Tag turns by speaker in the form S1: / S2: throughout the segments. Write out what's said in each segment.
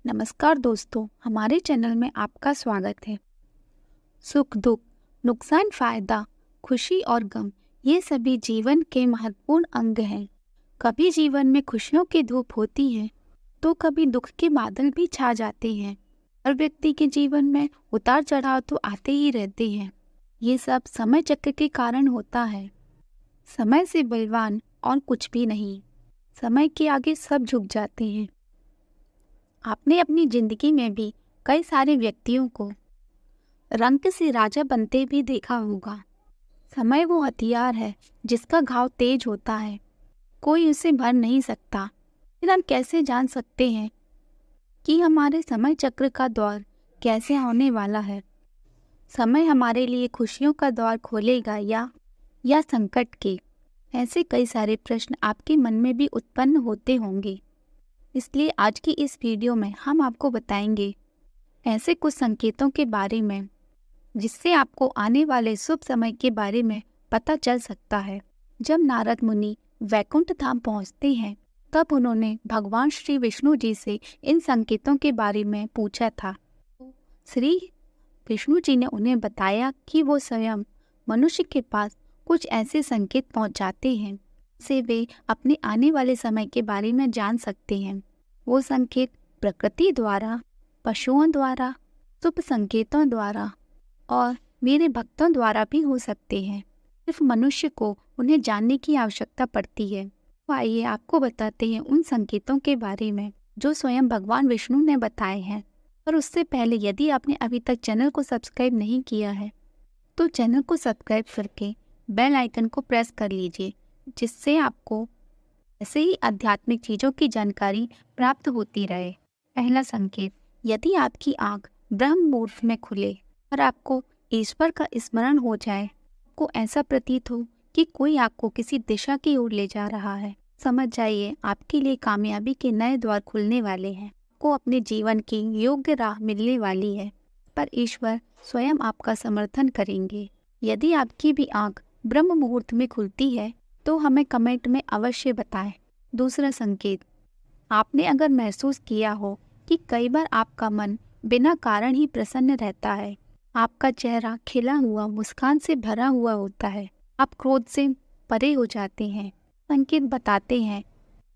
S1: नमस्कार दोस्तों, हमारे चैनल में आपका स्वागत है। सुख दुख, नुकसान फायदा, खुशी और गम, ये सभी जीवन के महत्वपूर्ण अंग हैं। कभी जीवन में खुशियों की धूप होती है तो कभी दुख के बादल भी छा जाते हैं। हर व्यक्ति के जीवन में उतार चढ़ाव तो आते ही रहते हैं। ये सब समय चक्र के कारण होता है। समय से बलवान और कुछ भी नहीं। समय के आगे सब झुक जाते हैं। आपने अपनी जिंदगी में भी कई सारे व्यक्तियों को रंक से राजा बनते भी देखा होगा। समय वो हथियार है जिसका घाव तेज होता है, कोई उसे भर नहीं सकता। फिर हम कैसे जान सकते हैं कि हमारे समय चक्र का दौर कैसे आने वाला है? समय हमारे लिए खुशियों का द्वार खोलेगा या संकट के? ऐसे कई सारे प्रश्न आपके मन में भी उत्पन्न होते होंगे। इसलिए आज की इस वीडियो में हम आपको बताएंगे ऐसे कुछ संकेतों के बारे में जिससे आपको आने वाले शुभ समय के बारे में पता चल सकता है। जब नारद मुनि वैकुंठ धाम पहुंचते हैं तब उन्होंने भगवान श्री विष्णु जी से इन संकेतों के बारे में पूछा था। श्री विष्णु जी ने उन्हें बताया कि वो स्वयं मनुष्य के पास कुछ ऐसे संकेत पहुंचाते हैं से वे अपने आने वाले समय के बारे में जान सकते हैं। वो संकेत प्रकृति द्वारा, पशुओं द्वारा, शुभ संकेतों द्वारा और मेरे भक्तों द्वारा भी हो सकते हैं। सिर्फ मनुष्य को उन्हें जानने की आवश्यकता पड़ती है। तो आइए आपको बताते हैं उन संकेतों के बारे में जो स्वयं भगवान विष्णु ने बताए हैं। और उससे पहले यदि आपने अभी तक चैनल को सब्सक्राइब नहीं किया है तो चैनल को सब्सक्राइब करके बेल आइकन को प्रेस कर लीजिए, जिससे आपको ऐसे ही आध्यात्मिक चीज़ों की जानकारी प्राप्त होती रहे। पहला संकेत, यदि आपकी आँख ब्रह्म मुहूर्त में खुले और आपको ईश्वर का स्मरण हो जाए, आपको ऐसा प्रतीत हो कि कोई आपको किसी दिशा की ओर ले जा रहा है, समझ जाइए आपके लिए कामयाबी के नए द्वार खुलने वाले हैं। आपको अपने जीवन की योग्य राह मिलने वाली है, पर ईश्वर स्वयं आपका समर्थन करेंगे। यदि आपकी भी आँख ब्रह्म मुहूर्त में खुलती है तो हमें कमेंट में अवश्य बताएं। दूसरा संकेत, आपने अगर महसूस किया हो कि कई बार आपका मन बिना कारण ही प्रसन्न रहता है, आपका चेहरा खिला हुआ मुस्कान से भरा हुआ होता है, आप क्रोध से परे हो जाते हैं, संकेत बताते हैं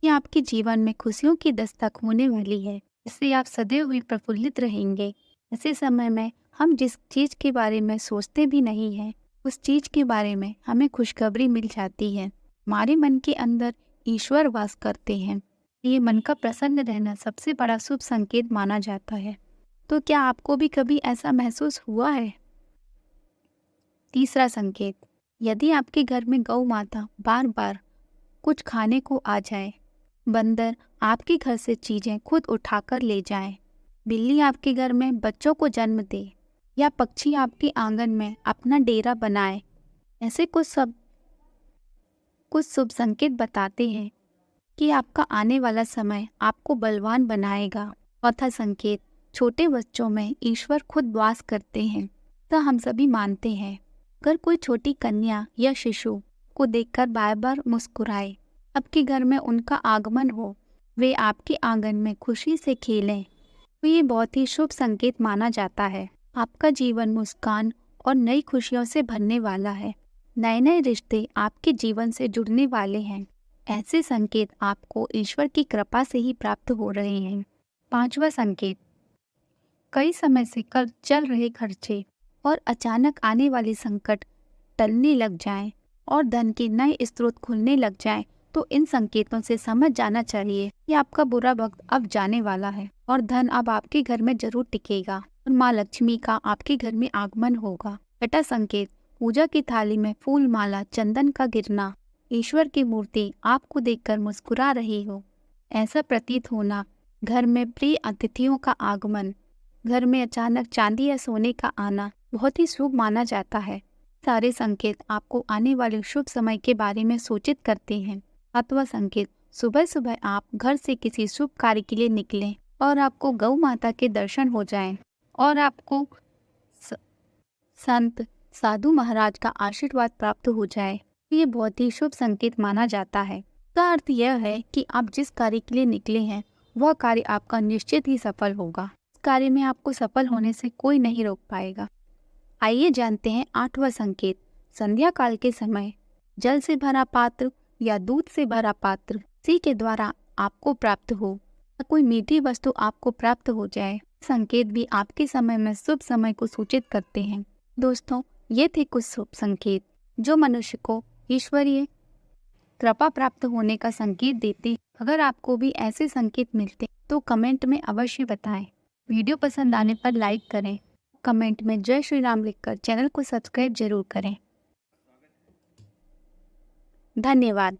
S1: कि आपके जीवन में खुशियों की दस्तक होने वाली है, इससे आप सदैव ही प्रफुल्लित रहेंगे। ऐसे समय में हम जिस चीज़ के बारे में सोचते भी नहीं हैं, उस चीज़ के बारे में हमें खुशखबरी मिल जाती है। हमारे मन के अंदर ईश्वर वास करते हैं। ये मन का प्रसन्न रहना सबसे बड़ा शुभ संकेत माना जाता है। तो क्या आपको भी कभी ऐसा महसूस हुआ है? तीसरा संकेत, यदि आपके घर में गौ माता बार बार कुछ खाने को आ जाए, बंदर आपके घर से चीजें खुद उठाकर ले जाएं, बिल्ली आपके घर में बच्चों को जन्म दे या पक्षी आपके आंगन में अपना डेरा बनाए, ऐसे कुछ शुभ संकेत बताते हैं कि आपका आने वाला समय आपको बलवान बनाएगा। चौथा संकेत, छोटे बच्चों में ईश्वर खुद वास करते हैं। तो हम सभी मानते हैं अगर कोई छोटी कन्या या शिशु को देखकर बार बार मुस्कुराए, आपके घर में उनका आगमन हो, वे आपके आंगन में खुशी से खेलें, तो ये बहुत ही शुभ संकेत माना जाता है। आपका जीवन मुस्कान और नई खुशियों से भरने वाला है। नए नए रिश्ते आपके जीवन से जुड़ने वाले हैं। ऐसे संकेत आपको ईश्वर की कृपा से ही प्राप्त हो रहे हैं। पांचवा संकेत, कई समय से चल रहे खर्चे और अचानक आने वाले संकट टलने लग जाएं और धन के नए स्रोत खुलने लग जाएं, तो इन संकेतों से समझ जाना चाहिए कि आपका बुरा वक्त अब जाने वाला है और धन अब आपके घर में जरूर टिकेगा और माँ लक्ष्मी का आपके घर में आगमन होगा। छठा संकेत, पूजा की थाली में फूल माला चंदन का गिरना, ईश्वर की मूर्ति आपको देखकर मुस्कुरा रही हो, ऐसा प्रतीत होना, घर में प्रिय अतिथियों का आगमन, घर में अचानक चांदी या सोने का आना बहुत ही शुभ माना जाता है। सारे संकेत आपको आने वाले शुभ समय के बारे में सूचित करते हैं। सातवां संकेत, सुबह सुबह आप घर से किसी शुभ कार्य के लिए निकलें और आपको गौ माता के दर्शन हो जाएं और आपको संत साधु महाराज का आशीर्वाद प्राप्त हो जाए, ये बहुत ही शुभ संकेत माना जाता है। इसका अर्थ यह है कि आप जिस कार्य के लिए निकले हैं वह कार्य आपका निश्चित ही सफल होगा। इस कार्य में आपको सफल होने से कोई नहीं रोक पाएगा। आइए जानते हैं 8वां संकेत। संध्या काल के समय जल से भरा पात्र या दूध से भरा पात्र किसी के द्वारा आपको प्राप्त हो या कोई मीठी वस्तु आपको प्राप्त हो जाए। संकेत भी आपके समय में शुभ समय को सूचित करते हैं। दोस्तों, ये थे कुछ शुभ संकेत जो मनुष्य को ईश्वरीय कृपा प्राप्त होने का संकेत देते। अगर आपको भी ऐसे संकेत मिलते तो कमेंट में अवश्य बताएं। वीडियो पसंद आने पर लाइक करें। कमेंट में जय श्री राम लिखकर चैनल को सब्सक्राइब जरूर करें। धन्यवाद।